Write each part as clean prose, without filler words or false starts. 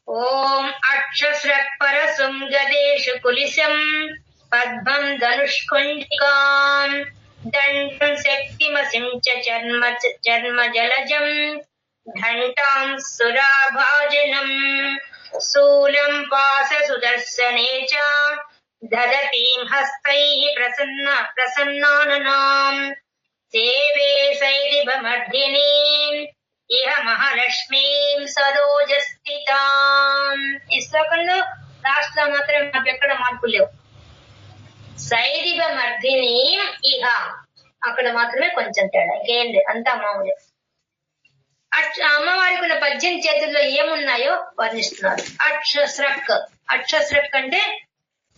ఓం అక్షస్రపరసం గదేషు కులిశం పద్మం ధనుష్కుండికాం దండం శక్తిమసిం చ చర్మ జలజం ఘంటాం సురాభాజనం శూలం పాశ సుదర్శనే చ దదతీం హస్తైః ప్రసన్నాననాం సేవే సైరిభమర్ధినీం ఇహ మహాలక్ష్మీం సరోజస్థితాం. ఈ శ్లోకంలో లాస్ట్ లో మాత్రం నాకు ఎక్కడ మార్పులు లేవు. సైరిభమర్ధినీం ఇహ అక్కడ మాత్రమే కొంచెం తేడా, ఇంకేం లేదు, అంతా మామూలే. అమ్మవారికి ఉన్న 18 చేతుల్లో ఏమున్నాయో వర్ణిస్తున్నారు. అక్షస్రక్, అక్షస్రక్ అంటే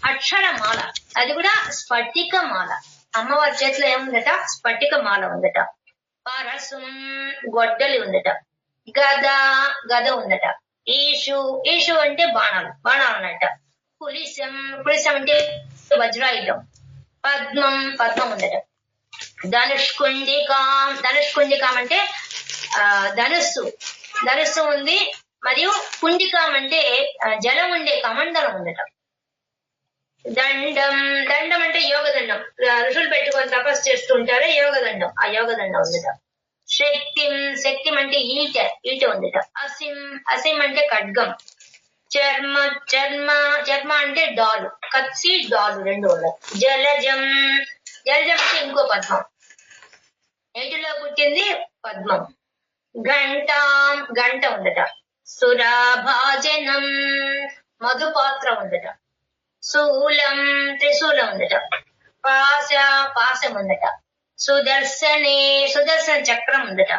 అక్షరమాల, అది కూడా స్ఫటిక మాల. అమ్మవారి చేతిలో ఏముందట? స్ఫటిక మాల ఉందట. పరసం గొడ్డలి ఉందట. గద, గద ఉందట. ఈషు, ఈషు అంటే బాణాలు, బాణాలు ఉన్నట. కులిశం, కులిశం అంటే వజ్రాయుధం. పద్మం, పద్మం ఉందట. ధనుష్కుండికాం, ధనుష్కుండికాం అంటే ధనుస్సు, ధనుస్సు ఉంది. మరియు కుండికాం అంటే జలం ఉండే కమండలం ఉందట. దండం, దండం అంటే యోగదండం, ఋషులు పెట్టుకొని తపస్సు చేస్తుంటారే యోగదండం, ఆ యోగదండం ఉందట. శక్తిం, శక్తిం అంటే ఈట, ఈట ఉందట. అసిం, అసిం అంటే ఖడ్గం. చర్మ, చర్మ, చర్మ అంటే డాలు, కత్సి డాలు రెండు ఉన్నాయి. జలజం, జలజం అంటే ఇంకో పద్మం, నీటిలో పుట్టింది పద్మం. ఘంటాం, గంట ఉందట. సురాభాజనం, మధుపాత్ర ఉందట. శూలం, త్రిశూలం ఉందట. పాశ, పాశం ఉందట. సుదర్శనే, సుదర్శన చక్రం ఉందట.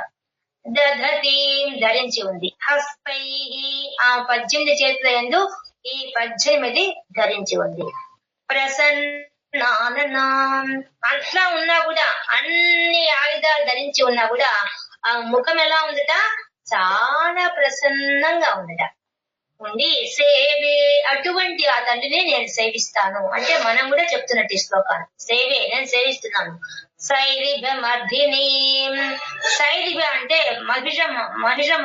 దధతి, ధరించి ఉంది. హస్తై, ఆ 18 చేతుల యందు ఈ 18 ధరించి ఉంది. ప్రసన్నాననాం, అట్లా ఉన్నా కూడా, అన్ని ఆయుధాలు ధరించి ఉన్నా కూడా ఆ ముఖం ఎలా ఉందట? చాలా ప్రసన్నంగా ఉందట. ఉండి సేవే, అటువంటి ఆ తల్లిని నేను సేవిస్తాను అంటే మనం కూడా చెప్తున్నట్టు ఈ శ్లోకాన్ని. సేవే, నేను సేవిస్తున్నాను. సైరిభమర్ధిని, సైరిభ అంటే మహిష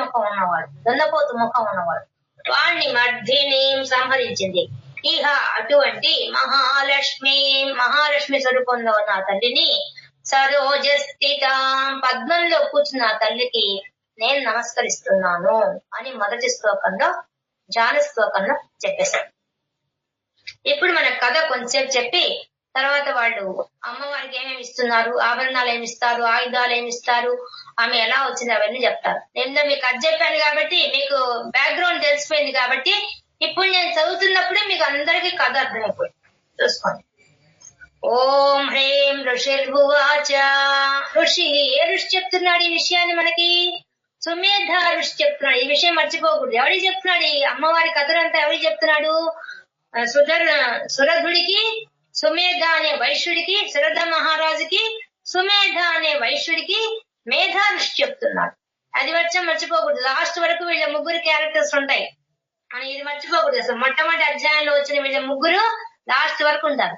ముఖం ఉన్నవాడు, దొన్నపోతు ముఖం ఉన్నవాడు, వాణ్ణి మర్ధిని సంహరించింది. ఇహ అటువంటి మహాలక్ష్మి, మహాలక్ష్మి స్వరూపంలో ఉన్న తల్లిని, సరోజస్థిత పద్మంలో కూర్చున్న తల్లికి నేను నమస్కరిస్తున్నాను అని మొదటి శ్లోకంలో, ధ్యాన శ్లోకంలో చెప్పేశారు. ఇప్పుడు మన కథ కొంచెంసేపు చెప్పి తర్వాత వాళ్ళు అమ్మవారికి ఏమేమి ఇస్తున్నారు, ఆభరణాలు ఏమి ఇస్తారు, ఆయుధాలు ఏమి ఇస్తారు, ఆమె ఎలా వచ్చింది అవన్నీ చెప్తారు. నేను మీకు అది చెప్పాను కాబట్టి మీకు బ్యాక్గ్రౌండ్ తెలిసిపోయింది కాబట్టి ఇప్పుడు నేను చదువుతున్నప్పుడే మీకు అందరికీ కథ అర్థమైపోయింది. చూసుకోండి. ఓం హ్రీం ఋషిర్భువాచ. ఋషి, ఏ ఋషి చెప్తున్నాడు ఈ విషయాన్ని మనకి? సుమేధ ఋషి చెప్తున్నాడు. ఈ విషయం మర్చిపోకూడదు. ఎవరికి చెప్తున్నాడు? ఈ అమ్మవారి కథలంతా ఎవరికి చెప్తున్నాడు? సురధుడికి, సుమేధ అనే వైశ్యుడికి, సురధ మహారాజుకి, సుమేధ అనే వైశ్యుడికి మేధా ఋషి చెప్తున్నాడు. అది వచ్చా మర్చిపోకూడదు. లాస్ట్ వరకు వీళ్ళ ముగ్గురు క్యారెక్టర్స్ ఉంటాయి అని ఇది మర్చిపోకూడదు. అసలు మొట్టమొదటి అధ్యాయంలో వచ్చిన వీళ్ళ ముగ్గురు లాస్ట్ వరకు ఉంటారు.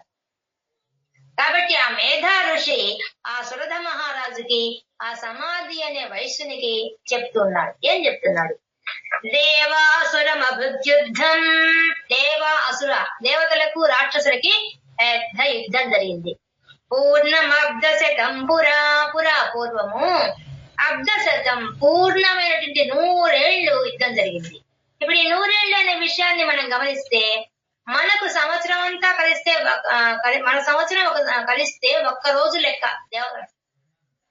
కాబట్టి ఆ మేధా ఋషి ఆ సురధ మహారాజుకి, ఆ సమాధి అనే వైశ్యునికి చెప్తున్నాడు. ఏం చెప్తున్నాడు? దేవాసురమభుద్యుద్ధం, దేవ అసుర, దేవతలకు రాక్షసులకి పెద్ద యుద్ధం జరిగింది. పూర్ణమబ్దశతం పురా, పురా పూర్వము అబ్దశతం పూర్ణమైనటువంటి 100 ఏళ్ళు యుద్ధం జరిగింది. ఇప్పుడు ఈ 100 ఏళ్ళు అనే విషయాన్ని మనం గమనిస్తే మనకు సంవత్సరం అంతా కలిస్తే, మన సంవత్సరం కలిస్తే ఒక్క రోజు లెక్క.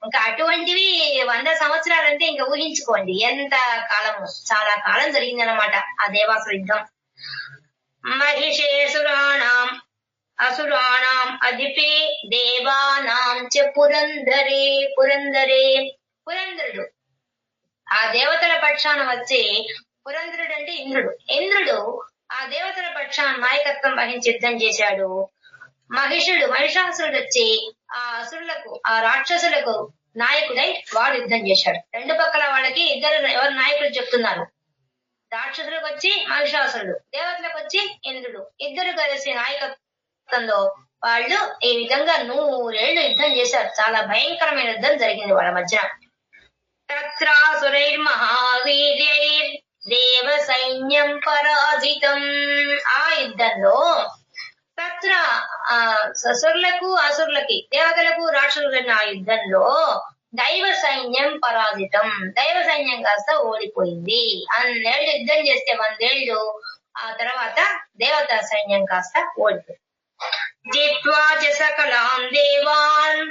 ఇంకా అటువంటివి 100 సంవత్సరాలంటే ఇంకా ఊహించుకోండి ఎంత కాలము. చాలా కాలం జరిగిందనమాట ఆ దేవాసుర యుద్ధం. మహిషేసురాణం అసురాణం అధిపే దేవానాం చ పురంధరే, పురంధరే పురంధరుడు ఆ దేవతల పక్షాన వచ్చి, పురంధరుడు అంటే ఇంద్రుడు, ఇంద్రుడు ఆ దేవతల పక్షాన నాయకత్వం వహించి యుద్ధం చేశాడు. మహిషాసురుడు వచ్చి ఆ అసురులకు, ఆ రాక్షసులకు నాయకుడై వాడు యుద్ధం చేశాడు. రెండు పక్కల వాళ్ళకి ఎవరు నాయకులు చెప్తున్నారు. రాక్షసులకు వచ్చి మహిషాసురుడు, దేవతలకు వచ్చి ఇంద్రుడు, ఇద్దరు కలిసి నాయకత్వంలో వాళ్ళు ఈ విధంగా 100 ఏళ్ళు యుద్ధం చేశారు. చాలా భయంకరమైన యుద్ధం జరిగింది వాళ్ళ మధ్య. తత్రాసురైర్మహావీర్యైర్ దేవ సైన్యం పరాజితం. ఆ యుద్ధంలో తత్ర సురులకు అసురులకి, దేవతలకు రాక్షసులైన ఆ యుద్ధంలో దైవ సైన్యం పరాజితం, దైవ సైన్యం కాస్త ఓడిపోయింది. అన్నేళ్లు యుద్ధం చేస్తే 100 ఏళ్ళు, ఆ తర్వాత దేవతా సైన్యం కాస్త ఓడిపోయింది. జిత్వా చ సకలాన్ దేవాన్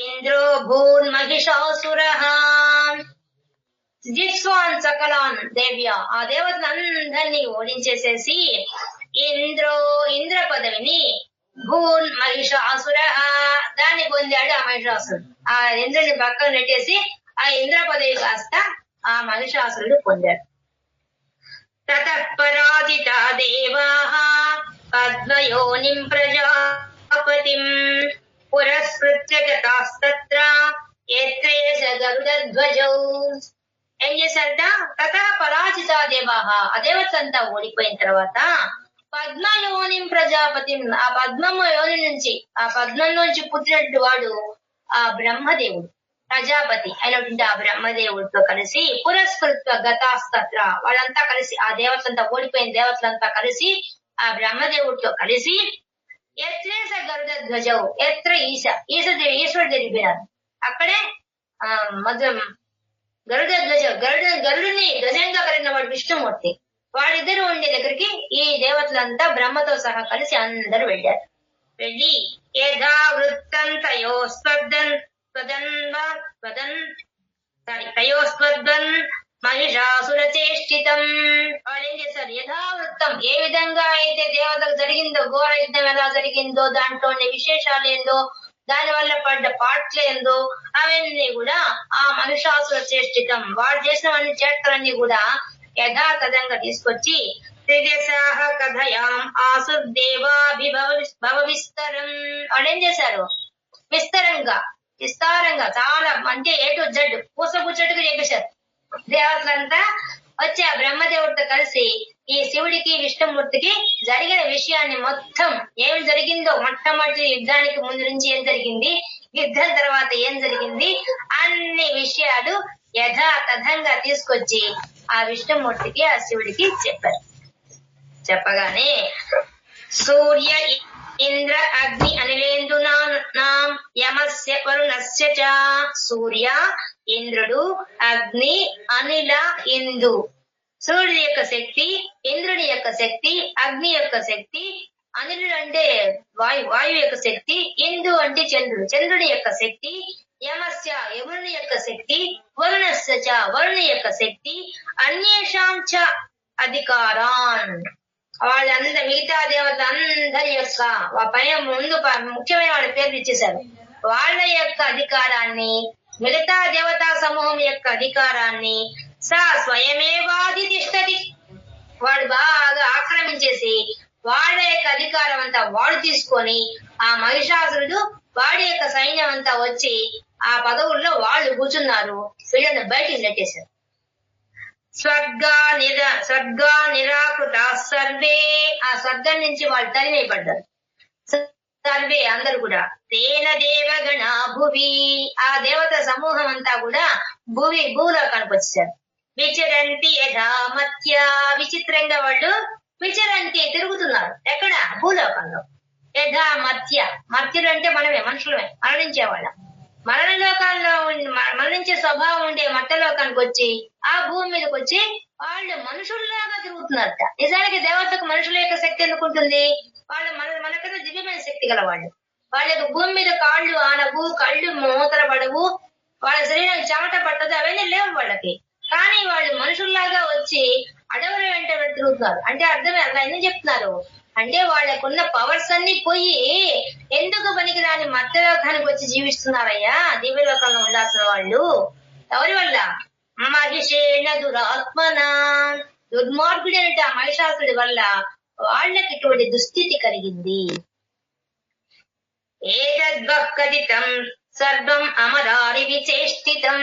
ఇంద్రో భూన్ మహిషాసురః. జిత్వాన్ సకలాన్ దేవ్య, ఆ దేవతలందరినీ ఓడించేసేసి ఇంద్ర పదవిని, భూన్ మహిషాసురః, దాన్ని పొందాడు ఆ మహిషాసురుడు. ఆ ఇంద్రుని పక్కన నెట్టేసి ఆ ఇంద్ర పదవి కాస్త ఆ మహిషాసురుడు పొందాడు. తతః పరాజితా దేవాః పద్మయోనిం ప్రజాపతిం పురస్కృత్య గతాస్తత్ర యత్రేష గరుడధ్వజౌ. ఏం చేశారట? తతః పరాజితా దేవాః, ఆ దేవతలంతా ఓడిపోయిన తర్వాత పద్మయోనిం ప్రజాపతిం, ఆ పద్మము యోని నుంచి, ఆ పద్మం నుంచి పుట్టినట్టు వాడు ఆ బ్రహ్మదేవుడు, ప్రజాపతి అయినటువంటి ఆ బ్రహ్మదేవుడితో కలిసి పురస్కృత్వ గతాస్తత్ర, వాళ్ళంతా కలిసి, ఆ దేవతలంతా ఓడిపోయిన దేవతలంతా కలిసి ఆ బ్రహ్మదేవుడితో కలిసి ఎత్రేస గరుడ ధ్వజౌ, ఎత్ర ఈశ్వరుడు జరిగిపోయినారు. అక్కడే గరుడ ధ్వజ, గరుడిని ధ్వజంగా కలిగిన వాడు విష్ణుమూర్తి, వాడిద్దరు ఉండే దగ్గరికి ఈ దేవతలంతా బ్రహ్మతో సహా కలిసి అందరూ వెళ్ళారు. వెళ్ళి యథా వృత్తం తయోస్వద్దన్ మహిషాసుర చేష్టితం. వాళ్ళు ఏం చేశారు? యథావృత్తం, ఏ విధంగా అయితే దేవతకు జరిగిందో, ఘోర యుద్ధం ఎలా జరిగిందో, దాంట్లో ఉండే విశేషాలు ఏందో, దాని వల్ల పడ్డ పాటలేందో అవన్నీ కూడా ఆ మహిషాసుర చేష్టితం, వాడు చేసినవన్నీ చేష్టలన్నీ కూడా యథాతథంగా తీసుకొచ్చి త్రిదశాః కథయాం ఆసుర్దేవాభిభవ విస్తరం, వాళ్ళు ఏం చేశారు? విస్తారంగా చాలా, అంటే A to Z పూసగుచ్చట్టుగా చెప్పేశారు. దేవతలంతా వచ్చి ఆ బ్రహ్మదేవుడితో కలిసి ఈ శివుడికి విష్ణుమూర్తికి జరిగిన విషయాన్ని మొత్తం, ఏమి జరిగిందో, మొట్టమొదటి యుద్ధానికి ముందు నుంచి ఏం జరిగింది, యుద్ధం తర్వాత ఏం జరిగింది, అన్ని విషయాలు యథాతథంగా తీసుకొచ్చి ఆ విష్ణుమూర్తికి ఆ శివుడికి చెప్పారు. చెప్పగానే సూర్య ఇంద్ర అగ్ని అనిలేందునాం యమస్య వరుణస్య చ, సూర్య, ఇంద్రుడు, అగ్ని, అనిల, ఇందు, సూర్యుడి యొక్క శక్తి, ఇంద్రుడి యొక్క శక్తి, అగ్ని యొక్క శక్తి, అనిలుడు అంటే వాయు యొక్క శక్తి, ఇందు అంటే చంద్రుడి యొక్క శక్తి, యమస్య యముని యొక్క శక్తి, వరుణస్య చ వరుణి యొక్క శక్తి, అన్యేషాం చ అధికారాన్, వాళ్ళందరూ మిగతా దేవతల అందరి యొక్క పైన ముందు ముఖ్యమైన వాళ్ళ పేర్లు ఇచ్చేశారు. వాళ్ళ యొక్క అధికారాన్ని, మిగతా దేవతా సమూహం యొక్క అధికారాన్ని సా స్వయమేవాధితిష్టతి, వాడు బాగా ఆక్రమించేసి వాళ్ళ యొక్క అధికారం అంతా వాడు తీసుకొని ఆ మహిషాసురుడు వాడి యొక్క సైన్యం అంతా వచ్చి ఆ పదవుల్లో వాళ్ళు కూర్చున్నారు. వీళ్ళని బయటికి నెట్టేశారు. స్వర్గా నిరాకృత సర్వే, ఆ స్వర్గం నుంచి వాళ్ళు తరిమేయబడ్డారు. సర్వే అందరు కూడా. తేన దేవగణ భువి, ఆ దేవత సమూహం అంతా కూడా భూలోకానికి వచ్చేసారు. విచరంతి యథామత్య, విచిత్రంగా వాళ్ళు విచరంతి తిరుగుతున్నారు. ఎక్కడ? భూలోకంలో. యథామత్య, మత్యులు అంటే మనమే, మనుషులమే, మరణించేవాళ్ళం. మరణలోకాల్లో మరణించే స్వభావం ఉండే మట్టలోకానికి వచ్చి ఆ భూమి మీదకి వచ్చి వాళ్ళు మనుషుల్లాగా తిరుగుతున్నారట. నిజానికి దేవతకు మనుషుల యొక్క శక్తి ఎందుకుంటుంది? వాళ్ళు మనకన్నా దివ్యమైన శక్తి గల వాళ్ళు. వాళ్ళకి భూమి మీద కాళ్ళు ఆనవు, కళ్ళు మూతల పడవు, వాళ్ళ శరీరం చెమట పట్టదు, అవన్నీ లేవు వాళ్ళకి. కానీ వాళ్ళు మనుషుల్లాగా వచ్చి అడవుల వెంట తిరుగుతున్నారు. అంటే అర్థమే, అలా ఎందుకు చెప్తున్నారు అంటే వాళ్ళకున్న పవర్స్ అన్ని పోయి ఎందుకు పనికిరాని మధ్యలోకానికి వచ్చి జీవిస్తున్నారయ్యా దివ్యలోకంలో ఉండాల్సిన వాళ్ళు. ఎవరి వల్ల? మహిషేణ దురాత్మన, దుర్మార్గుడైన ఆ మహిషాసుడి వల్ల వాళ్ళకి ఇటువంటి దుస్థితి కలిగింది. ఏతద్వఃకథితం సర్వం అమరారి విచేష్టితం,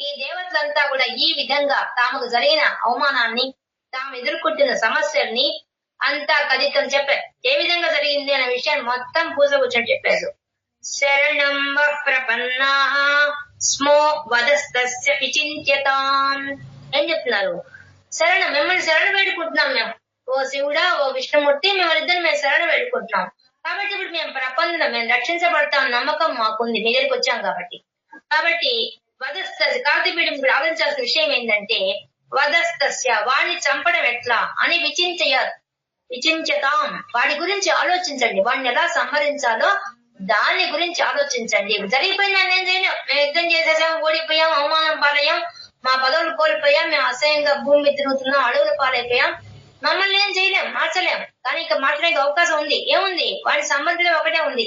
ఈ దేవతలంతా కూడా ఈ విధంగా తాముకు జరిగిన అవమానాన్ని, తాము ఎదుర్కొంటున్న సమస్యల్ని అంతా కథితం చెప్పారు. ఏ విధంగా జరిగింది అనే విషయాన్ని మొత్తం పూసగుచ్చని చెప్పారు. శరణం ప్రపన్నాః స్మో వదస్తస్య విచింత్యతాం, ఏం చెప్తున్నారు? శరణం, మిమ్మల్ని శరణు వేడుకుంటున్నాం మేము. ఓ శివుడా, ఓ విష్ణుమూర్తి, మిమ్మల్ని మేము శరణు వేడుకుంటున్నాం. కాబట్టి ఇప్పుడు మేము ప్రపంచం, మేము రక్షించబడతాం నమ్మకం మాకుంది, మీ దగ్గరికి వచ్చాం కాబట్టి. కాబట్టి వదస్తస్య, కాబట్టి వీడు ఇప్పుడు ఆలోచించాల్సిన విషయం ఏంటంటే వదస్తస్య, వాడిని చంపడం ఎట్లా అని విచించతాం, వాడి గురించి ఆలోచించండి, వాడిని ఎలా సంహరించాలో దాని గురించి ఆలోచించండి. జరిగిపోయిందని ఏం చేయలేం, మేము యుద్ధం చేసేసాం, ఓడిపోయాం, అవమానం పాలయ్యాం, మా పదవులు కోల్పోయాం, మేము అసహ్యంగా భూమి మీద తిరుగుతున్నాం, అడవులు పాలైపోయాం, మమ్మల్ని ఏం చేయలేం, మార్చలేం. కానీ ఇంకా మార్చడానికి అవకాశం ఉంది. ఏముంది, వాడి సంబంధం ఒకటే ఉంది,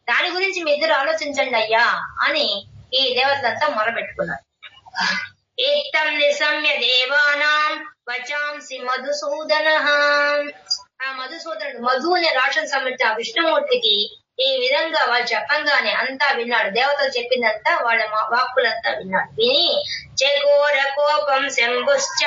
దాని గురించి మీ ఇద్దరు ఆలోచించండి అయ్యా అని ఈ దేవతలంతా మొరబెట్టుకున్నారు. ఏతం నిశమ్య దేవానాం వచాంసి మధుసూదన, ఆ మధుసూదనుడు, మధు అనే రాక్షసు సంబంధించిన ఆ విష్ణుమూర్తికి ఈ విధంగా వాళ్ళు చెప్పంగానే అంతా విన్నాడు. దేవతలు చెప్పిందంతా వాళ్ళ వాక్కులంతా విన్నాడు. విని చకోర కోపం శంభుశ్చ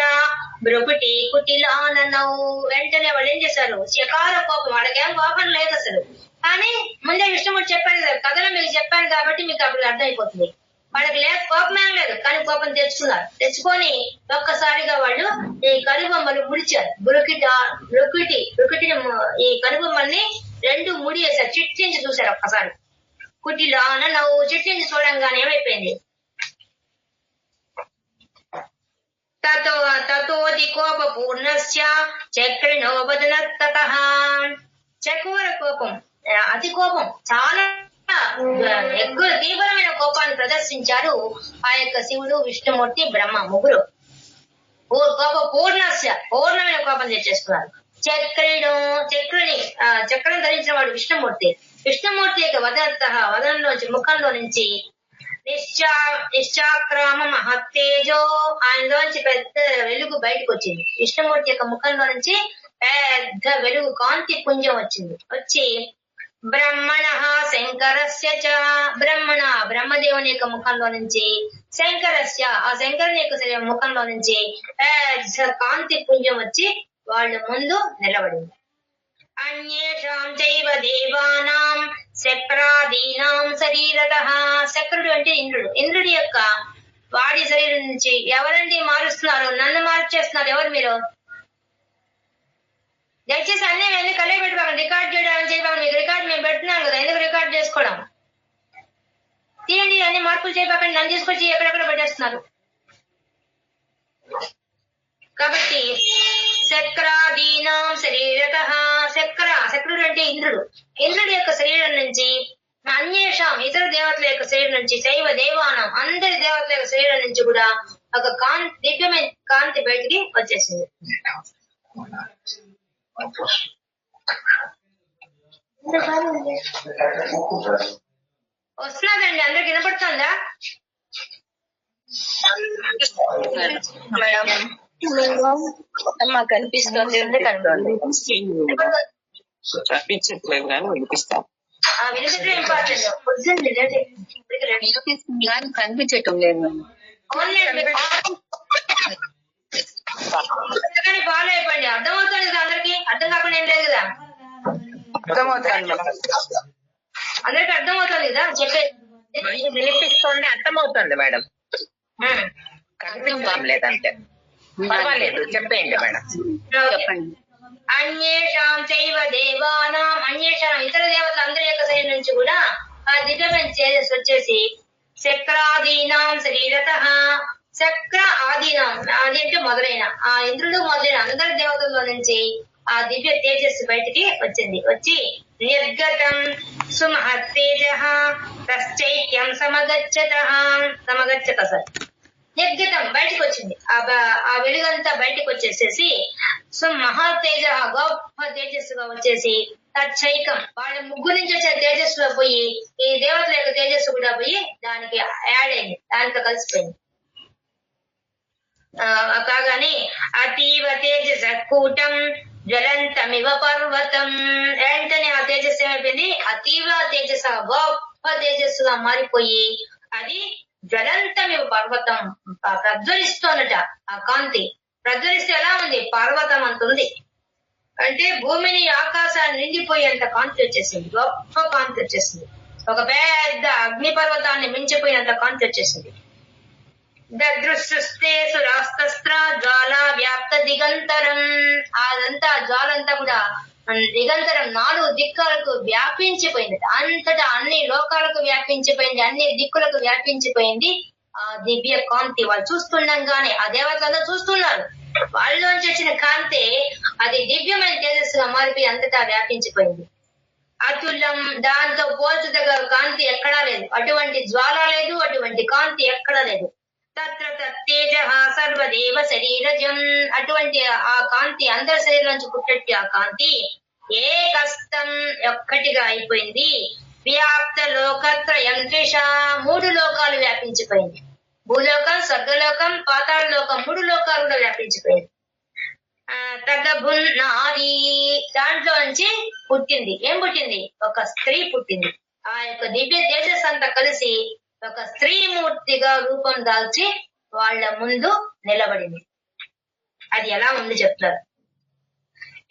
భృకుటి కుటిలాననౌ, వెంటనే వాళ్ళు ఏం చేశారు, చకార కోపం, వాళ్ళకేం కోపం లేదు అసలు. కానీ ముందే విష్ణుమూర్తి చెప్పాను కదా, కథలో మీకు చెప్పాను కాబట్టి మీకు అప్పుడు అర్థమైపోతుంది. వాళ్ళకి కోపం ఏం లేదు, కానీ కోపం తెచ్చుకున్నారు. తెచ్చుకొని ఒక్కసారిగా వాళ్ళు ఈ కనుబొమ్మలు ముడిచారు. బ్రుకిటిని ఈ కనుబొమ్మల్ని రెండు ముడి వేశారు, చిట్లించి చూశారు ఒక్కసారి. కుటిలాన నవ్వు, చిట్లించి చూడంగానే ఏమైపోయింది, తతోది కోప పూర్ణస్య చక్రిణో వదనత్తతః, చకోర కోపం, అతి కోపం, చాలా ఎక్కువ తీవ్రమైన కోపాన్ని ప్రదర్శించారు ఆ యొక్క శివుడు, విష్ణుమూర్తి, బ్రహ్మ ముగ్గురు. కోప పూర్ణమైన కోపం తెచ్చేసుకున్నారు. చక్రం ధరించిన వాడు విష్ణుమూర్తి. విష్ణుమూర్తి యొక్క వదనంలోంచి, ముఖంలో నుంచి నిశ్చాక్రామ మహత్తేజో, ఆయనలోంచి పెద్ద వెలుగు బయటకు వచ్చింది. విష్ణుమూర్తి యొక్క ముఖంలో నుంచి పెద్ద వెలుగు, కాంతి పుంజం వచ్చింది. వచ్చి బ్రహ్మణ శంకరస్య చ, బ్రహ్మదేవుని యొక్క ముఖంలో నుంచి, శంకరస్య, ఆ శంకరుని యొక్క ముఖంలో నుంచి పెద్ద కాంతి పుంజం వచ్చి వాళ్ళ ముందు నిలబడింది. అన్యేషాం చైవ దేవానాం శక్రాదీనాం శరీరతః, శక్రుడు అంటే ఇంద్రుడు. ఇంద్రుడి యొక్క వాడి శరీరం నుంచి ఎవరండి మారుస్తున్నారు, నన్ను మార్చేస్తున్నారు, ఎవరు మీరు? దయచేసి అన్ని కలిగి పెట్టుకోకండి, రికార్డ్ చేయడం చేయబాకండి. మీకు రికార్డ్ మేము పెడుతున్నాం కదా, ఎందుకు రికార్డ్ చేసుకోవడం, తీయండి, అన్ని మార్పులు చేయబాకండి. నన్ను తీసుకొచ్చి ఎక్కడెక్కడ పెట్టేస్తున్నారు. కాబట్టి శక్రాదీనాం శరీరతః, శక్రుడు అంటే ఇంద్రుడు. ఇంద్రుడి యొక్క శరీరం నుంచి, అన్యేషాం ఇతర దేవతల యొక్క శరీరం నుంచి, శైవ దేవానం అందరి దేవతల యొక్క శరీరం నుంచి కూడా ఒక దివ్యమైన కాంతి బయటికి వచ్చేసింది. వస్తున్నదండి, అందరికి వినపడుతుందా? మాకు కనిపిస్తుంది, కనిపించట్లేదు కానీ వినిపిస్తాం. కనిపించటం లేదు, ఫాలో అయిపోయింది. అర్థమవుతుంది కదా అందరికి, అర్థం కాకుండా ఏం లేదు కదా, అర్థమవుతుంది, అందరికి అర్థమవుతుంది కదా, చెప్పేది వినిపిస్తుంది, అర్థమవుతుంది మేడం. కనిపించడం లేదంటే పర్వాలేదు, చెప్పేయండి మేడం, చెప్పండి. అన్యేషాం చైవ దేవానాం, అన్యేషాం ఇతర దేవతల అందరి యొక్క శరీరం నుంచి కూడా ఆ దివ్యమైన తేజస్సు వచ్చేసి శక్రాదీనాం శరీరతః, శక్ర ఆదీనం, ఆది అంటే మొదలైన, ఆ ఇంద్రుడు మొదలైన అందరి దేవతల్లో నుంచి ఆ దివ్య తేజస్సు బయటికి వచ్చింది. వచ్చి నిర్గతం సుమహత్తేజః తశ్చైక్యం సమగచ్చత సార్, నిర్గతం బయటకు వచ్చింది. ఆ వెలుగంతా బయటకు వచ్చేసేసి మహాతేజ, గొప్ప తేజస్సుగా వచ్చేసి తచ్చైకం, వాళ్ళ ముగ్గురు నుంచి వచ్చే తేజస్సులో పోయి ఈ దేవతల యొక్క తేజస్సు కూడా పోయి దానికి యాడ్ అయింది, దాంతో కలిసిపోయింది. కాగానే అతీవ తేజస కూటం జ్వలంతమివ పర్వతం, వెంటనే ఆ తేజస్సు ఏమైపోయింది, అతీవ తేజస, గొప్ప తేజస్సుగా మారిపోయి అది జ్వలంతమివ పర్వతం, ప్రజ్వలిస్తోనట. ఆ కాంతి ప్రజ్వలిస్తే ఎలా ఉంది, పర్వతం అంత ఉంది. అంటే భూమిని ఆకాశాన్ని నిండిపోయేంత కాంతి వచ్చేసింది, గొప్ప కాంతి వచ్చేసింది, ఒక పెద్ద అగ్ని పర్వతాన్ని మించిపోయినంత కాంతి వచ్చేసింది. దదృశ్యుస్తే సురాస్తస్త్ర జ్వాల వ్యాప్త దిగంతరం. అదంతా జ్వాలంతా కూడా దిగంతరం 4 దిక్కులకు వ్యాపించిపోయింది. అంతటా అన్ని లోకాలకు వ్యాపించిపోయింది, అన్ని దిక్కులకు వ్యాపించిపోయింది ఆ దివ్య కాంతి. వాళ్ళు చూస్తుండగానే ఆ దేవతలంతా చూస్తున్నారు, వాళ్ళలోంచి వచ్చిన కాంతి అది దివ్యమైన తేజస్సుగా మారిపోయి అంతటా వ్యాపించిపోయింది. అతుల్యం, దాంతో పోల్చుదగ కాంతి ఎక్కడా లేదు. అటువంటి జ్వాల లేదు, అటువంటి కాంతి ఎక్కడా లేదు. తత్ర తేజ సర్వదేవ శరీరజం, అటువంటి ఆ కాంతి అందరి శరీరం నుంచి పుట్టట్టి ఆ కాంతి ఏ కష్టం ఒక్కటిగా అయిపోయింది. వ్యాప్త లోకత్రయం త్రిష, 3 లోకాలు వ్యాపించిపోయింది. భూలోకం, స్వర్గలోకం, పాతాళ లోకం, 3 లోకాలు కూడా వ్యాపించిపోయింది. తదభున్నారి, దాంట్లో నుంచి పుట్టింది. ఏం పుట్టింది? ఒక స్త్రీ పుట్టింది. ఆ యొక్క దివ్య తేజస్ అంతా కలిసి ఒక స్త్రీ మూర్తిగా రూపం దాల్చి వాళ్ళ ముందు నిలబడింది. అది ఎలా ఉంది చెప్తారు.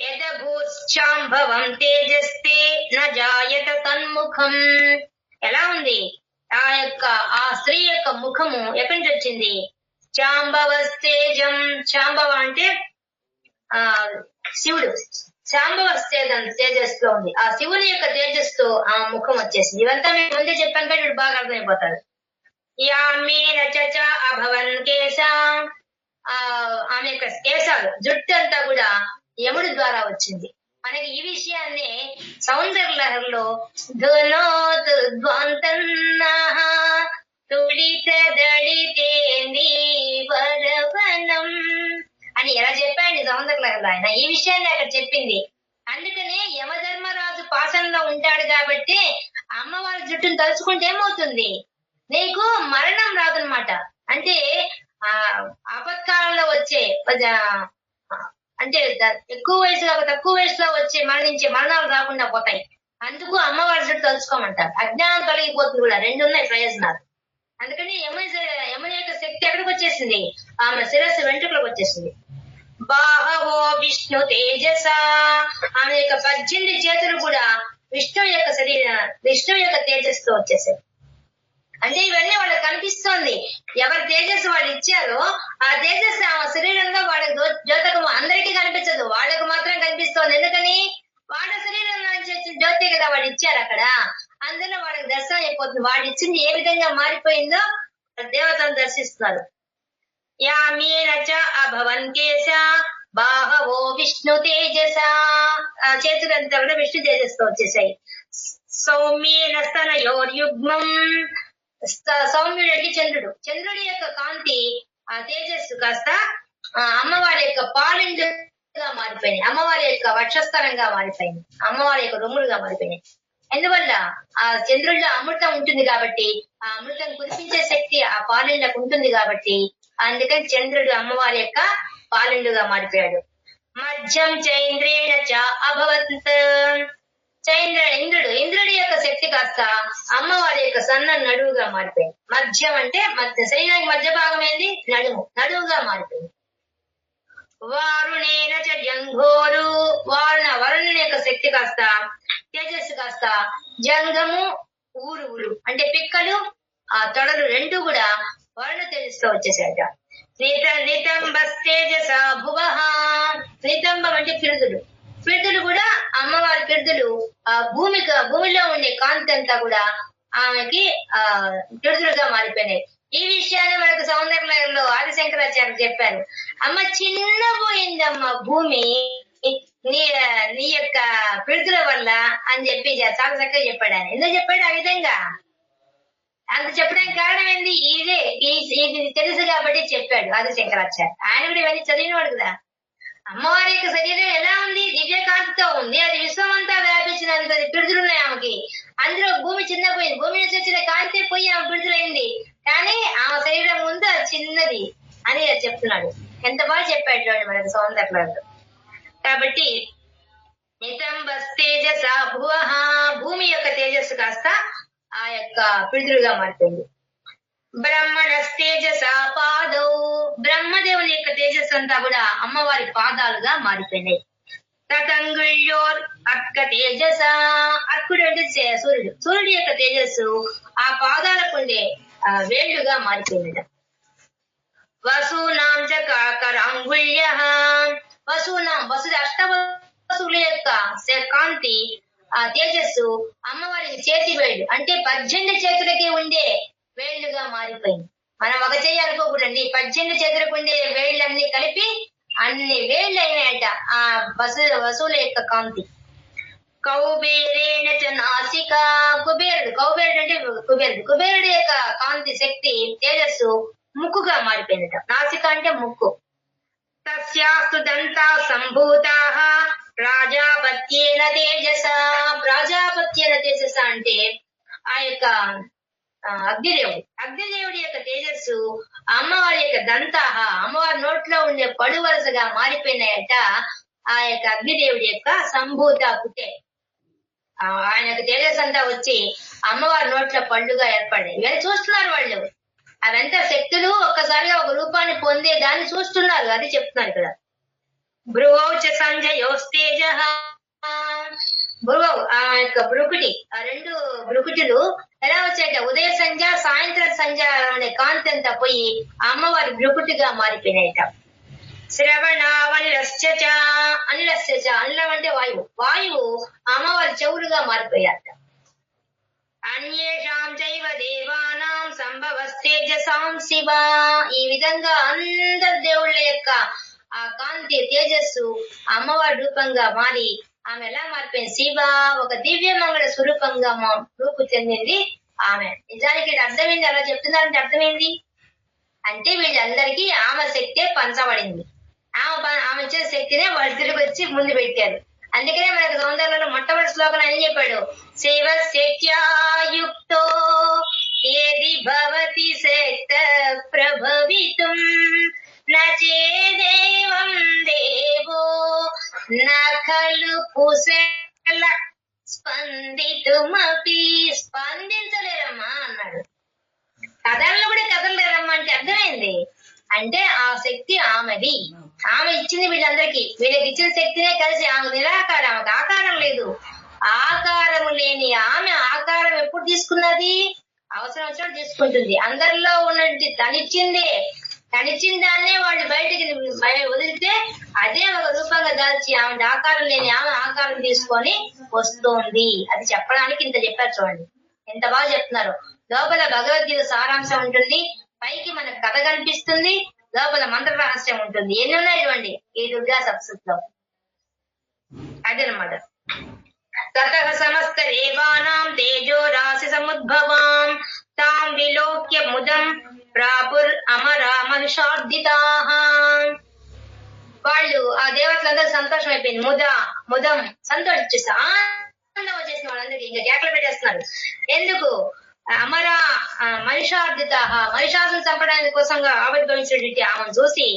యదభూశ్చాంభవం తేజస్తే నజాయత తన్ముఖం. ఎలా ఉంది? ఆ స్త్రీ యొక్క ముఖము ఎక్కడి నుంచి వచ్చింది? చాంబవస్తేజం, చాంబవ అంటే శివుడు, శాంబవ తేజస్సులో ఉంది. ఆ శివుని యొక్క తేజస్తో ఆ ముఖం వచ్చేసింది. ఇదంతా మేము ముందే చెప్పాను కానీ ఇప్పుడు బాగా అర్థమైపోతారు. అభవన్ కేశ, ఆమె యొక్క కేశాలు, జుట్టు అంతా కూడా యముడి ద్వారా వచ్చింది. మనకి ఈ విషయాన్ని సౌందర్య లహరిలో అని ఎలా చెప్పాయండి సౌందర్య లహరిలో ఆయన. ఈ విషయాన్ని అక్కడ చెప్పింది. అందుకనే యమధర్మరాజు పాసనలో ఉంటాడు కాబట్టి అమ్మవారి జుట్టును తలుచుకుంటే ఏమవుతుంది? నీకు మరణం రాదనమాట. అంటే ఆపత్కాలంలో వచ్చే అంటే ఎక్కువ వయసులో తక్కువ వయసులో వచ్చే మరణించే మరణాలు రాకుండా పోతాయి. అందుకు అమ్మవారి జుట్టు తలుచుకోమంటారు. అజ్ఞానం తొలగిపోతుంది కూడా, 2 ఉన్నాయి ప్రయోజనాలు. అందుకని యముని యొక్క శక్తి ఎక్కడికి వచ్చేసింది? ఆమె శిరస్సు వెంట్రుకలకు వచ్చేసింది. బాహవో విష్ణు తేజస, ఆమె యొక్క 18 చేతులు కూడా విష్ణువు యొక్క తేజస్సుతో వచ్చేసాయి. అంటే ఇవన్నీ వాళ్ళకి కనిపిస్తోంది. ఎవరి తేజస్సు వాళ్ళు ఇచ్చారో ఆ తేజస్సు ఆ శరీరంలో వాళ్ళకి జ్యోతకం అందరికీ కనిపించదు, వాళ్ళకు మాత్రం కనిపిస్తోంది. ఎందుకని? వాళ్ళ శరీరంలో నుంచి వచ్చిన జ్యోతి కదా వాళ్ళు ఇచ్చారు అక్కడ. అందులో వాళ్ళకి దర్శనం అయిపోతుంది. వాళ్ళు ఇచ్చింది ఏ విధంగా మారిపోయిందో దేవతను దర్శిస్తున్నారు. యామేనచ అభవన్ కేశ బాహవో విష్ణు తేజస, చేతులంతా కూడా విష్ణు తేజస్తో వచ్చేసాయి. సౌమ్యేన స్తనయోర్యుగ్మం, సౌమ్యుడు అంటే చంద్రుడు, చంద్రుడి యొక్క కాంతి ఆ తేజస్సు కాస్త అమ్మవారి యొక్క పాలిండుగా మారిపోయింది, అమ్మవారి యొక్క వక్షస్థలంగా మారిపోయింది, అమ్మవారి యొక్క రొమ్ములుగా మారిపోయినాయి. ఎందువల్ల? ఆ చంద్రుడిలో అమృతం ఉంటుంది కాబట్టి, ఆ అమృతం కురిపించే శక్తి ఆ పాలిండకు ఉంటుంది కాబట్టి, అందుకని చంద్రుడు అమ్మవారి యొక్క పాలిండుగా మారిపోయాడు. మధ్యం చైంద్రేణ చ అభవత్, ఇంద్రుడి యొక్క శక్తి కాస్త అమ్మవారి యొక్క సన్న నడువుగా మారిపోయింది. మధ్యం అంటే శరీరానికి మధ్య భాగం ఏంది? నడువుగా మారిపోయింది. వారుణేన చ జంఘోరు, వరుణుని యొక్క శక్తి కాస్త తేజస్సు కాస్త జంఘము ఊరు అంటే పిక్కలు ఆ తొడలు 2 కూడా వరుణ తేజస్సులో వచ్చేసాయట. నితంబస్తేజస భువః, నితంబం అంటే పిడుదులు కూడా అమ్మవారి పిడుదులు ఆ భూమిలో ఉండే కాంతి అంతా కూడా ఆమెకి పిడుదులుగా మారిపోయినాయి. ఈ విషయాన్ని మనకు సౌందర్యంలో ఆదిశంకరాచార్య చెప్పారు. అమ్మ చిన్న పోయిందమ్మ భూమి నీ యొక్క పిడుదుల వల్ల అని చెప్పి చాలా చక్కగా చెప్పాడు ఆయన. ఎందుకు చెప్పాడు ఆ విధంగా? అంత చెప్పడానికి కారణం ఏంది? ఇది తెలుసు కాబట్టి చెప్పాడు ఆదిశంకరాచార్య. ఆయన కూడా ఇవన్నీ చదివినవాడు కదా. అమ్మవారి యొక్క శరీరం ఎలా ఉంది? దివ్యకాంతితో ఉంది. అది విశ్వమంతా వ్యాపించినంత పిడుదులున్నాయి ఆమెకి. అందులో భూమి చిన్నపోయింది, భూమి నుంచి వచ్చిన కాంతి పోయి ఆమె పిడుదులైంది. కానీ ఆమె శరీరం ముందు అది చిన్నది అని చెప్తున్నాడు. ఎంత బాగా చెప్పాడు చూడండి మనకు సౌందర్యంలో. కాబట్టి నితంబస్తేజస భువః, భూమి యొక్క తేజస్సు కాస్త ఆ యొక్క పిడుదులుగా మారిపోయింది. బ్రహ్మణస్తేజస పాదౌ, బ్రహ్మదేవుని యొక్క తేజస్సు అంతా కూడా అమ్మవారి పాదాలుగా మారిపోయినాయి. తతంగుళ్యోర్ అర్క తేజస, అర్కుడు అంటే సూర్యుడి యొక్క తేజస్సు ఆ పాదాలకు ఉండే వేళ్లుగా మారిపోయింది. వసూనాం చ కరాంగుళ్య వసూనాం అష్టవసుల యొక్క కాంతి ఆ తేజస్సు అమ్మవారికి చేతి వేళ్ళు అంటే 18 చేతులకి ఉండే వేళ్లుగా మారిపోయింది. మనం ఒక చెయ్యి అనుకోకూడదండి, 18 చేతులకు ఉండే వేళ్ళన్నీ కలిపి అన్ని వేళ్ళు అయినాయట ఆ వసుల యొక్క కాంతి. కౌబేరేణ చ నాసిక కౌబేరుడు అంటే కుబేరుడు యొక్క కాంతి శక్తి తేజస్సు ముక్కుగా మారిపోయిందట. నాసిక అంటే ముక్కు. తస్యాస్తు దంతా సంభూతాః ప్రాజాపత్యేన తేజస అంటే ఆ యొక్క అగ్నిదేవుడి యొక్క తేజస్సు అమ్మవారి యొక్క దంతాహ అమ్మవారి నోట్లో ఉండే పడు వరుసగా మారిపోయినాయట. ఆ యొక్క అగ్నిదేవుడి యొక్క సంభూత పుట్టే ఆయన యొక్క తేజస్సు అంతా వచ్చి అమ్మవారి నోట్ల పళ్ళుగా ఏర్పడాయి. ఇవన్నీ చూస్తున్నారు వాళ్ళు. అవంతా శక్తులు ఒక్కసారిగా ఒక రూపాన్ని పొందే దాన్ని చూస్తున్నారు, అది చెప్తున్నారు ఇక్కడ. భ్రువౌచ సంజయోస్తేజ భ్రువౌ ఆ యొక్క బ్రుకుటి ఆ 2 బ్రుకుటులు ఎలా వచ్చాయట ఉదయ సంధ్య సాయంత్రం సంధ్య అనే కాంతి అంతా పోయి అమ్మవారి బ్రుకుటిగా మారిపోయినాయట. శ్రవణావనిలశ్చ అనిలం అంటే వాయువు అమ్మవారి చెవులుగా మారిపోయాట. అన్యేషాం చైవ దేవానాం సంభవస్తేజసాం శివ ఈ విధంగా అందరు దేవుళ్ళ యొక్క ఆ కాంతి తేజస్సు అమ్మవారి రూపంగా మారి ఆమె ఎలా మారిపోయింది, శివ ఒక దివ్య మంగళ స్వరూపంగా రూపు చెందింది ఆమె. నిజానికి అర్థమైంది, అలా చెప్తున్నారంటే అర్థమైంది అంటే వీళ్ళందరికీ ఆమె శక్తే పంచబడింది. ఆమె ఇచ్చిన శక్తినే వాళ్ళు తిరిగి వచ్చి ముందు పెట్టారు. అందుకనే మనకు సౌందర్యంలో మొట్టమొదటి శ్లోకం అని చెప్పాడు, శివ శక్త్యాయుక్తో ఏది భవతి శక్త ప్రభవితుం నేదేవం దేవో నఖలు కుశల స్పందించలేరమ్మా అన్నాడు. కథల్లో కూడా కథలేరమ్మా అంటే అర్థమైంది. అంటే ఆ శక్తి ఆమెది, ఆమె ఇచ్చింది వీళ్ళందరికీ. వీళ్ళకి ఇచ్చిన శక్తినే కలిసి ఆమె నిరాకారం, ఆమెకు ఆకారం లేదు. ఆకారము లేని ఆమె ఆకారం ఎప్పుడు తీసుకున్నది, అవసరం వచ్చినప్పుడు తీసుకుంటుంది. అందరిలో ఉన్నట్టు తనిచ్చిన దాన్నే వాళ్ళు బయటికి వదిలితే అదే ఒక రూపంగా దాల్చి ఆమె ఆకారం లేని ఆమె ఆకారం తీసుకొని వస్తోంది. అది చెప్పడానికి ఇంత చెప్పారు చూడండి, ఎంత బాగా చెప్తున్నారు. లోపల భగవద్గీత సారాంశం ఉంటుంది, పైకి మనకు కథ కనిపిస్తుంది, లోపల మంత్ర రహస్యం ఉంటుంది. ఎన్ని ఉన్నాయి చూడండి ఈ దుర్గా సప్తశతిలో. అదనమాట. తతః సమస్త దేవానాం తేజో రాశి సముద్భవాం తాం విలోక్య ముదం ప్రాపుర్ అమరా మహిషార్దితాః. వాళ్ళు ఆ దేవతలందరూ సంతోషం అయిపోయింది, ముదం సంతోషించేసి ఆనందం వచ్చేసిన వాళ్ళందరికీ ఇంకా కేకలు పెట్టేస్తున్నారు. ఎందుకు? అమరా మహిషాసుని చంపడానికి కోసంగా ఆవిర్భవించినటువంటి ఆమెను చూసి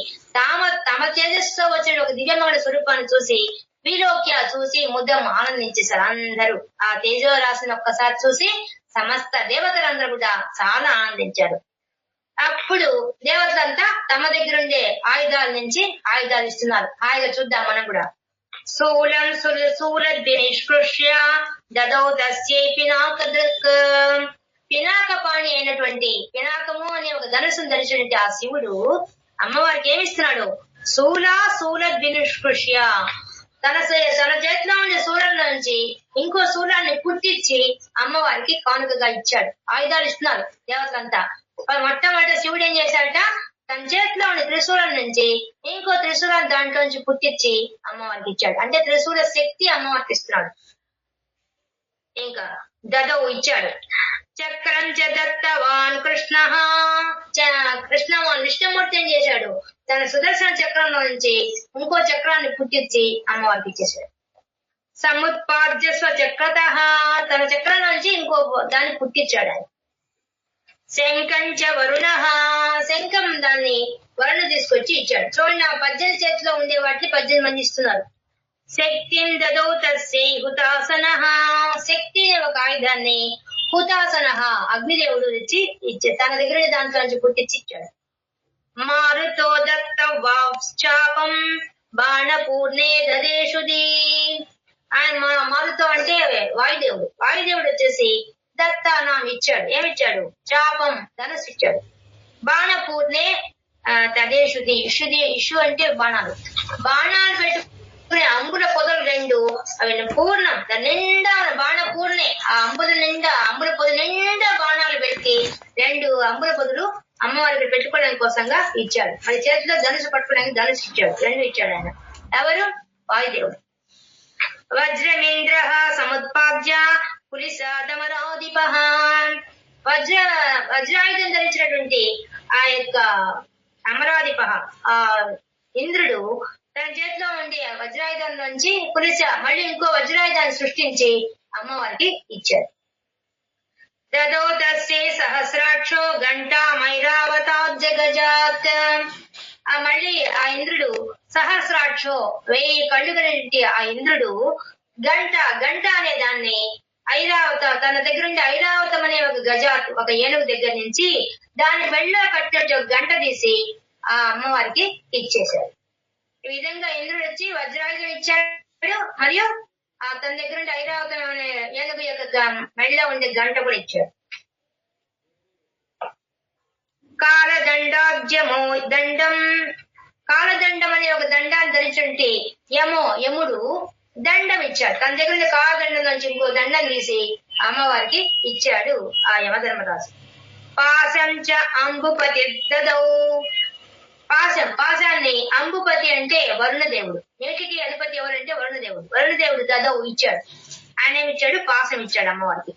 తమ తేజస్సుతో వచ్చిన ఒక దివ్యమైన స్వరూపాన్ని చూసి విలోక్య చూసి ముద్దం ఆనందించేశారు అందరూ. ఆ తేజో రాశిని ఒక్కసారి చూసి సమస్త దేవతలందరూ కూడా చాలా ఆనందించారు. అప్పుడు దేవతలంతా తమ దగ్గర ఉండే ఆయుధాల నుంచి ఆయుధాలు ఇస్తున్నారు. హాయిగా చూద్దాం మనం కూడా. శూలం నిష్కృష్య దదౌ తస్యై పినాకదృక్. పినాకపాణి అయినటువంటి పినాకము అనే ఒక ధనుసును ధరించినటువంటి ఆ శివుడు అమ్మవారికి ఏమిస్తున్నాడు? శూలద్వినిష్కృష్య తన చేతిలో ఉండే శూలం నుంచి ఇంకో శూలాన్ని పుట్టించి అమ్మవారికి కానుకగా ఇచ్చాడు. ఆయుధాలు ఇస్తున్నారు దేవతలంతా. మొట్టమొదటి శివుడు ఏం చేశాడట, తన చేతిలో ఉండే త్రిశూలం నుంచి ఇంకో త్రిశూలాన్ని దాంట్లో నుంచి పుట్టించి అమ్మవారికి ఇచ్చాడు. అంటే త్రిశూల శక్తి అమ్మవారికి ఇస్తున్నాడు. ఇంకా దదవు ఇచ్చాడు. చక్రం చ దత్తవాన్ కృష్ణ విష్ణుమూర్తి ఏం చేశాడు, తన సుదర్శన చక్రంలో నుంచి ఇంకో చక్రాన్ని పుట్టించి అమ్మవారికి ఇచ్చేశాడు. సముత్పాద్య స్వచక్రత తన చక్రం నుంచి ఇంకో దాన్ని పుట్టించాడు ఆయన. శంఖం చ వరుణ శంఖం దాన్ని వరుణ తీసుకొచ్చి ఇచ్చాడు. చూడండి, ఆ 18 చేతిలో ఉండే వాటిని 18 మంది ఇస్తున్నారు. శక్తిం దదౌ తస్యై హుతాసన శక్తి ఒక ఆయుధాన్ని హుతాసన అగ్నిదేవుడు తెచ్చి తన దగ్గర దాంట్లో నుంచి పుట్టించి ఇచ్చాడు. మారుతో దత్త వాప్చాపం బాణపూర్ణే దదేశుది. ఆయన మారుతో అంటే వాయుదేవుడు వచ్చేసి దత్తానాం ఇచ్చాడు. ఏమిచ్చాడు? చాపం ధనుసు ఇచ్చాడు. బాణపూర్ణే తదేషుది ఇషు అంటే బాణాలు పెట్టుకునే అంబుల పొదలు 2 అవి పూర్ణం దాని నిండా బాణ పూర్ణే ఆ అంబుల పొద నిండా బాణాలు పెట్టి 2 అంబుల పొదలు అమ్మవారికి పెట్టుకోవడానికి కోసంగా ఇచ్చాడు. మరి చేతిలో ధనుసు పట్టుకోవడానికి ధనుసు ఇచ్చాడు. 2 ఇచ్చాడు ఆయన. ఎవరు? వాయుదేవుడు. వజ్రమేంద్ర సముత్పాద్య పులిసాదమరాధిప వజ్రాయుధం ధరించినటువంటి ఆ యొక్క అమరాధిప ఆ ఇంద్రుడు తన చేతిలో ఉండే వజ్రాయుధం నుంచి పులిస మళ్ళీ ఇంకో వజ్రాయుధాన్ని సృష్టించి అమ్మవారికి ఇచ్చాడు. దదోదస్సే సహస్రాక్షో గంటా మైరావతాబ్జ గజాత్ మళ్ళీ ఆ ఇంద్రుడు సహస్రాక్షో 1000 కళ్ళు కలిగిన ఆ ఇంద్రుడు గంట అనే దాన్ని ఐరావత తన దగ్గర ఉండే ఐరావతం అనే ఒక గజాత్ ఒక ఏనుగు దగ్గర నుంచి దాని మెళ్ళో కట్టినట్టు ఒక గంట తీసి ఆ అమ్మవారికి ఇచ్చేశాడు. ఈ విధంగా ఇంద్రుడు వచ్చి వజ్రాయుధం ఇచ్చాడు మరియు ఆ తన దగ్గర ఉండే ఐరావతం అనే ఏనుగు యొక్క మెళ్ళో ఉండే గంట కూడా ఇచ్చాడు. కాలదండం అనే ఒక దండాన్ని ధరించినటువంటి యముడు దండం ఇచ్చాడు. తన దగ్గర ఉండే కాలదండం నుంచి ఇంకో దండం తీసి అమ్మవారికి ఇచ్చాడు ఆ యమధర్మరాజు. పాశంచ అంబుపతి దదౌ పాశాన్ని అంబుపతి అంటే వరుణదేవుడు. నీటికి అధిపతి ఎవరంటే వరుణదేవుడు దదౌ ఇచ్చాడు. ఆయన ఏమిచ్చాడు? పాశం ఇచ్చాడు అమ్మవారికి.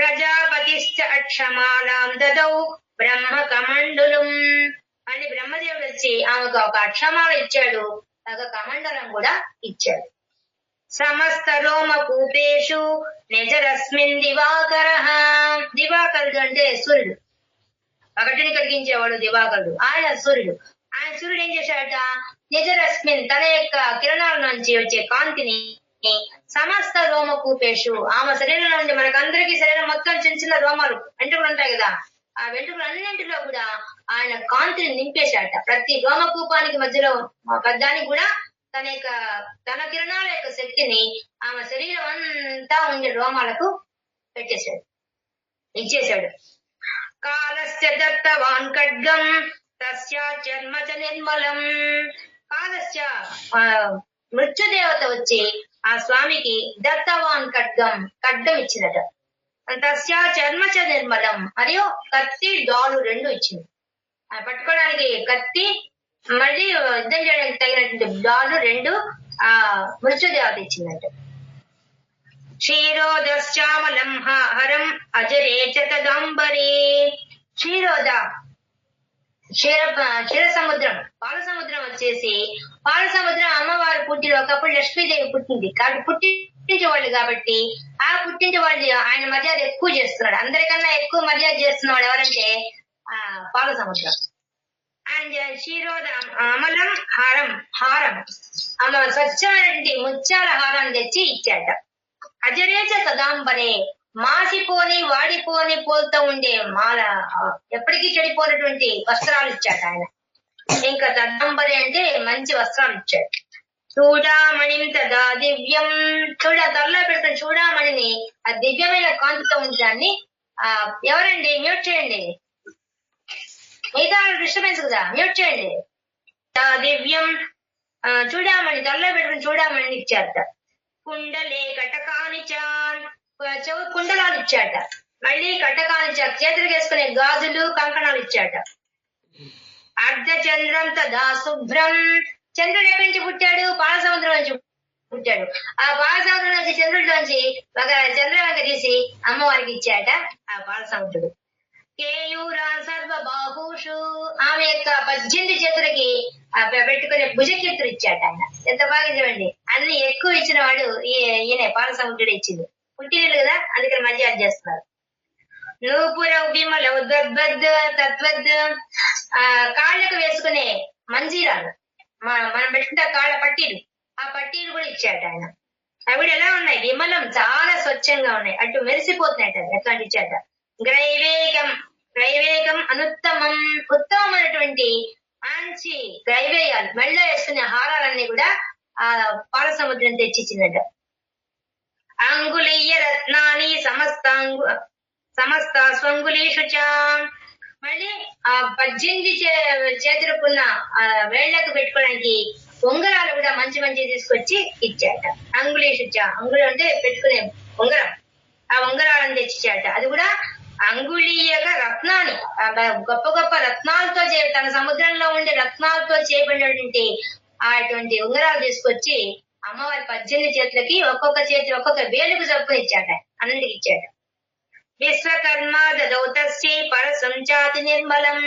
ప్రజాపతిశ్చ అక్షమాలాం దదౌ బ్రహ్మ కమండలం అని బ్రహ్మదేవుడు వచ్చి ఆమెకు ఒక అక్షమాల ఇచ్చాడు. ఒక కమండలం కూడా ఇచ్చాడు. సమస్త రోమ కూపేషు నిజరస్మిన్ దివాకరుడు అంటే సూర్యుడు, పగటిని కలిగించేవాడు దివాకరుడు. ఆయన సూర్యుడు ఏం చేశాడట? నిజరస్మిన్ తన యొక్క కిరణాల నుంచి వచ్చే కాంతిని సమస్త రోమ కూపేషు ఆమె శరీరంలో ఉండి మనకందరికీ శరీరం మొత్తం చిన్న చిన్న రోమాలు వెంట్రుకలు ఉంటాయి కదా, ఆ వెంట్రుకలు అన్నింటిలో కూడా ఆయన కాంతిని నింపేశాడట. ప్రతి రోమకూపానికి మధ్యలో పెద్దానికి కూడా తన కిరణాల యొక్క శక్తిని ఆమె శరీరం అంతా ఉండే రోమాలకు ఇచ్చేశాడు. కాలస్య దత్తవాన్ ఖడ్గం తస్యా చర్మ చ నిర్మలం కాలస్య మృత్యుదేవత వచ్చి ఆ స్వామికి దత్తవాన్ ఖడ్గం ఇచ్చినట. తస్యా చర్మ చ నిర్మలం మరియు కత్తి డాలు 2 ఇచ్చింది. పట్టుకోవడానికి కత్తి మళ్ళీ యుద్ధం చేయడానికి తగినటువంటి డాలు 2 ఆ మృత్యుదేవత ఇచ్చిందంట. క్షీరోదశ్చామలం హరం అజరే చ తదంబరే క్షీరోద క్షీర సముద్రం పాల సముద్రం వచ్చేసి పాల సముద్రం అమ్మవారు పుట్టిన ఒకప్పుడు లక్ష్మీదేవి పుట్టింది కాబట్టి పుట్టించేవాళ్ళు కాబట్టి ఆ పుట్టించే వాళ్ళు ఆయన మర్యాద ఎక్కువ చేస్తున్నాడు. అందరికన్నా ఎక్కువ మర్యాద చేస్తున్నవాడు ఎవరంటే పాల సముద్రం. అండ్ క్షీరోద అమలం హారం అమ్మవారు స్వచ్ఛమైనటువంటి ముత్యాల హారాన్ని తెచ్చి ఇచ్చాట. అజరేచ తదాంబరే మాసిపోని వాడిపోని పోల్తో ఉండే మాల ఎప్పటికీ చెడిపోయినటువంటి వస్త్రాలు ఇచ్చాడు ఆయన. ఇంకా తదాంబరే అంటే మంచి వస్త్రాలు ఇచ్చాడు. చూడామణిం తదా దివ్యం తల్లా పెడుతున్న చూడామణిని ఆ దివ్యమైన కాంతితో ఉంచడాన్ని ఎవరండి మ్యూట్ చేయండి, మిగతా డిస్టర్బెన్స్ కదా, మ్యూట్ చేయండి. దివ్యం చూడామణి తల్లా పెట్టుకుని చూడామణిని ఇచ్చారట. కుండలే కటకానిచాన్ కుండలాలు ఇచ్చాట. మళ్ళీ కటకానిచా చేతులకు వేసుకునే గాజులు కంకణాలు ఇచ్చాట. అర్ధచంద్రం తదా శుభ్రం చంద్రుడు ఎక్కడి నుంచి పుట్టాడు? పాలసముద్రం నుంచి పుట్టాడు. ఆ పాలసముద్రం నుంచి చంద్రుడిలోంచి ఒక చంద్రవంక తీసి అమ్మవారికి ఇచ్చాట ఆ పాలసముద్రుడు. కేయూరాన్ సర్వబాహుషు ఆమె యొక్క 18 చేతులకి పెట్టుకునే భుజకీర్తులు ఇచ్చాట ఆయన. ఎంత బాగా చూడండి, అన్ని ఎక్కువ ఇచ్చిన వాడు ఈయన పాలసముద్రుడు ఇచ్చింది. పుట్టినలు కదా అందుకని మర్యాద చేస్తున్నారు. నూపుర విమల తత్వద్ కాళ్ళకు వేసుకునే మంజీరాలు మనం పెట్టుకుంటే కాళ్ళ పట్టీలు, ఆ పట్టీలు కూడా ఇచ్చాట ఆయన. అవి ఎలా ఉన్నాయి? విమలం చాలా స్వచ్ఛంగా ఉన్నాయి, అటు మెరిసిపోతున్నాయట. ఎట్లాంటి ఇచ్చాట. గ్రైవేగం అనుత్తమం ఉత్తమమైనటువంటి మంచి గ్రైవేయాలు మెళ్ళ వేసుకునే హారాలన్నీ కూడా ఆ పాల సముద్రం తెచ్చిచ్చిందట. అంగుళీయ రత్నాని సమస్త స్వంగులీషు మళ్ళీ ఆ 18 చేతులకున్న వేళ్లకు పెట్టుకోవడానికి ఉంగరాలు కూడా మంచి మంచి తీసుకొచ్చి ఇచ్చాట. అంగుళం అంటే పెట్టుకునే ఉంగరం, ఆ ఉంగరాలను తెచ్చిచ్చాట. అది కూడా అంగుళీయక రత్నాన్ని, గొప్ప గొప్ప రత్నాలతో తన సముద్రంలో ఉండే రత్నాలతో చేయబడినటువంటి అటువంటి ఉంగరాలు తీసుకొచ్చి అమ్మవారి 18 చేతులకి ఒక్కొక్క చేతి ఒక్కొక్క వేలుకు చొప్పున ఇచ్చాట, అన్నింటికి ఇచ్చాట. విశ్వకర్మ దౌతస్యై పరసం చాతి నిర్మలం,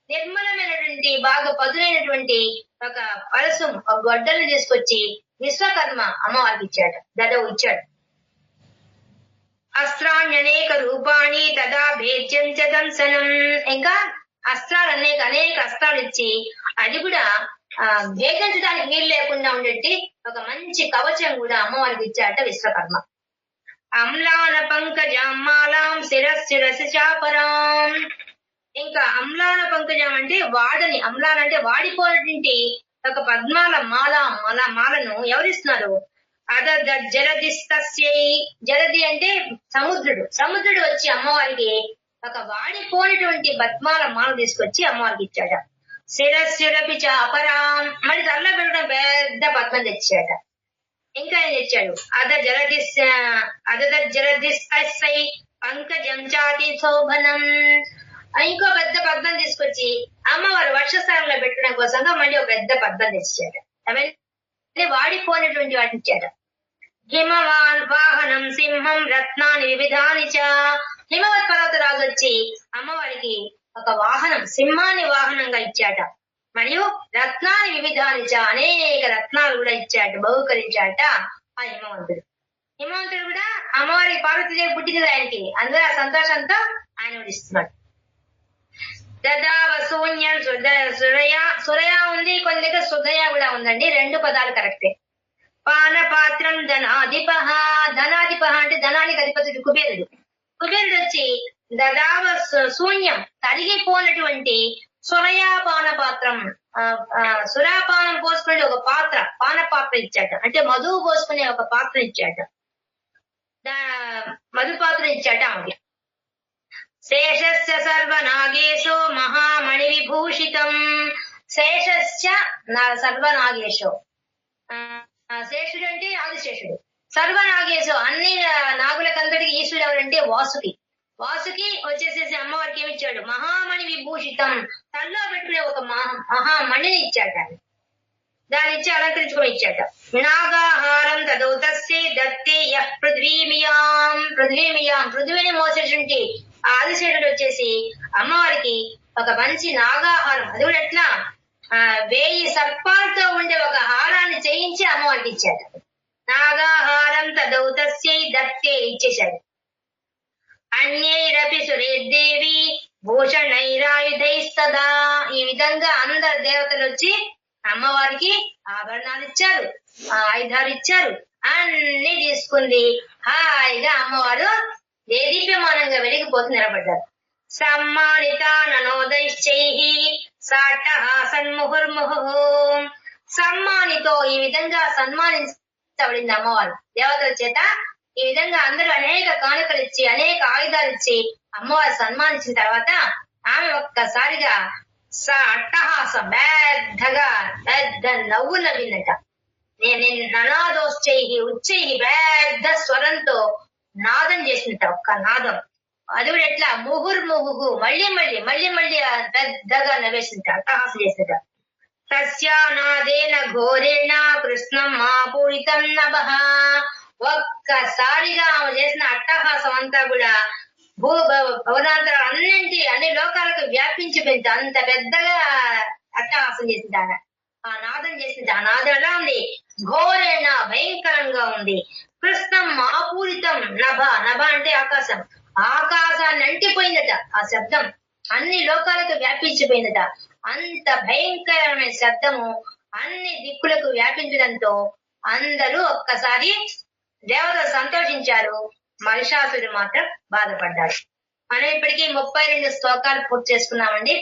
నిర్మలమైనటువంటి బాగా పదునైనటువంటి ఒక పరసం, ఒక గొడ్డల్ని తీసుకొచ్చి విశ్వకర్మ అమ్మవారికి ఇచ్చాడు, దదవు ఇచ్చాడు. అస్త్రాణ్యనేక రూపాణి తదా భేద్యం చ దంసనం, ఇంకా అస్త్రాలు అనేక అస్త్రాలు ఇచ్చి అది కూడా భేదించడానికి వీలు లేకుండా ఉండేటి ఒక మంచి కవచం కూడా అమ్మవారికి ఇచ్చాట విశ్వకర్మ. అమ్లాన పంకజామాలాం శిరశిరసి చాపరాం, ఇంకా అమ్లాన పంకజం అంటే వాడని, అమ్లాన అంటే వాడిపోయినటువంటి ఒక పద్మాల మాలను ఎవరిస్తున్నారు? జలదిస్తస్యై, జలది అంటే సముద్రుడు వచ్చి అమ్మవారికి ఒక వాడిపోయినటువంటి పద్మాల మాల తీసుకొచ్చి అమ్మవారికి ఇచ్చాట. శిరశిరపి చాపరాం, మరి తల్ల పెట్టడం పెద్ద పద్మం తెచ్చాట. ఇంకా ఏం తెచ్చాడు? జలదిస్తై పంకజం చాతి శోభనం, ఇంకో పెద్ద పద్మం తీసుకొచ్చి అమ్మవారు వర్షస్థానంలో పెట్టడం కోసంగా మళ్ళీ ఒక పెద్ద పద్మం తెచ్చాట. అవన్నీ వాడిపోయినటువంటి వాటిని ఇచ్చాట. హిమవాన్ వాహనం సింహం రత్నాన్ని వివిధాని చ, హిమవత్ పర్వత రాజు వచ్చి అమ్మవారికి ఒక వాహనం, సింహాన్ని వాహనంగా ఇచ్చాట. మరియు రత్నాన్ని వివిధాని చ, అనేక రత్నాలు కూడా ఇచ్చాట, బహుకరించాట ఆ హిమవంతుడు. హిమవంతుడు కూడా అమ్మవారి పార్వతీదేవి పుట్టింది ఆయనకి, అందులో ఆ సంతోషంతో ఆయన ఇస్తున్నాడు. దదావ శూన్యం సురయ ఉంది, కొన్ని దగ్గర సుధయ కూడా ఉందండి, రెండు పదాలు కరెక్టే. పానపాత్రం ధనాధిప, ధనాధిప అంటే ధనానికి అధిపతుడు కుబేరుడు. కుబేరుడు వచ్చి దదావ శూన్యం తరిగిపోయినటువంటి సురయాపాన పాత్రం, సురాపానం పోసుకునే ఒక పాత్ర, పానపాత్ర ఇచ్చాట, అంటే మధువు పోసుకునే ఒక పాత్ర ఇచ్చాట, మధు పాత్ర ఇచ్చాట ఆమెకి. శేషస్య సర్వనాగేశో మహామణి విభూషితం, శేషస్య సర్వనాగేశో, శేషుడు అంటే ఆదిశేషుడు, సర్వనాగేశో అన్ని నాగులకంతటికి ఈశ్వరుడు ఎవరంటే వాసుకి. వాసుకి వచ్చేసేసి అమ్మవారికి ఏమిచ్చాడు? మహామణి విభూషితం, తల్లో పెట్టుకునే ఒక మహామణిని ఇచ్చాట, దాన్ని ఇచ్చి అలంకరించుకొని ఇచ్చాట. నాగాహారం తదౌతస్యై దత్తే యః పృథ్వీమియాం, పృథ్వీని మోసేటువంటి ఆదిశేషుడు వచ్చేసి అమ్మవారికి ఒక మంచి నాగాహారం, అది కూడా ఎట్లా 1000 సర్పాలతో ఉండే ఒక హారాన్ని చేయించి అమ్మవారికి ఇచ్చాడు. నాగాహారం తదౌతస్యై దత్తే ఇచ్చేశాడు. అన్యైరపి సురేర్దేవి భూషణైరాయుధైస్తదా, ఈ విధంగా అందరు దేవతలు వచ్చి అమ్మవారికి ఆభరణాలు ఇచ్చారు, ఆయుధాలు ఇచ్చారు, అన్ని తీసుకుంది. హాయిగా అమ్మవారు దేదీప్యమానంగా వెలిగిపోతూ నిలబడ్డారు. సమ్మానిత ననోదైశ్చై సాట్టహాసన్ ముహుర్ముహు, సమ్మానితో ఈ విధంగా సన్మానించబడింది అమ్మవారు దేవతల చేత. ఈ విధంగా అందరూ అనేక కానుకలు ఇచ్చి అనేక ఆయుధాలు ఇచ్చి అమ్మవారు సన్మానించిన తర్వాత ఆమె ఒక్కసారిగా అట్టహాసం, పెద్ద నవ్వు నవ్విందట. నేను ననాదోశ్చై ఉచ్చై, పెద్ద స్వరంతో నాదం చేసిందట, ఒక్క నాదం. అది కూడా ఎట్లా? ముహుర్ముహు, మళ్ళీ పెద్దగా నవ్వేసిందట, అట్టహాసం చేసిందట. తస్యానాదేన ఘోరేణ కృష్ణం మాపూరితం నభః, ఒక్కసారిగా ఆమె చేసిన అట్టహాసం అంతా కూడా భవనాంతరాలు అన్ని లోకాలకు వ్యాపించిపోయింది. అంత పెద్దగా అట్టహాసం చేసింది ఆమె, ఆ నాదం చేసింది. ఆ నాదం ఎలా ఉంది? ఘోరేణ, భయంకరంగా ఉంది. కృష్ణం మాపూరితం నభ, నభ అంటే ఆకాశం, ఆకాశాన్ని అంటిపోయిందట ఆ శబ్దం, అన్ని లోకాలకు వ్యాపించిపోయిందట. అంత భయంకరమైన శబ్దము అన్ని దిక్కులకు వ్యాపించడంతో అందరూ ఒక్కసారి దేవతలు సంతోషించారు, మహిషాసురుడు మాత్రం బాధపడ్డాడు. మనం ఇప్పటికీ 32 శ్లోకాలు పూర్తి చేసుకున్నామండి.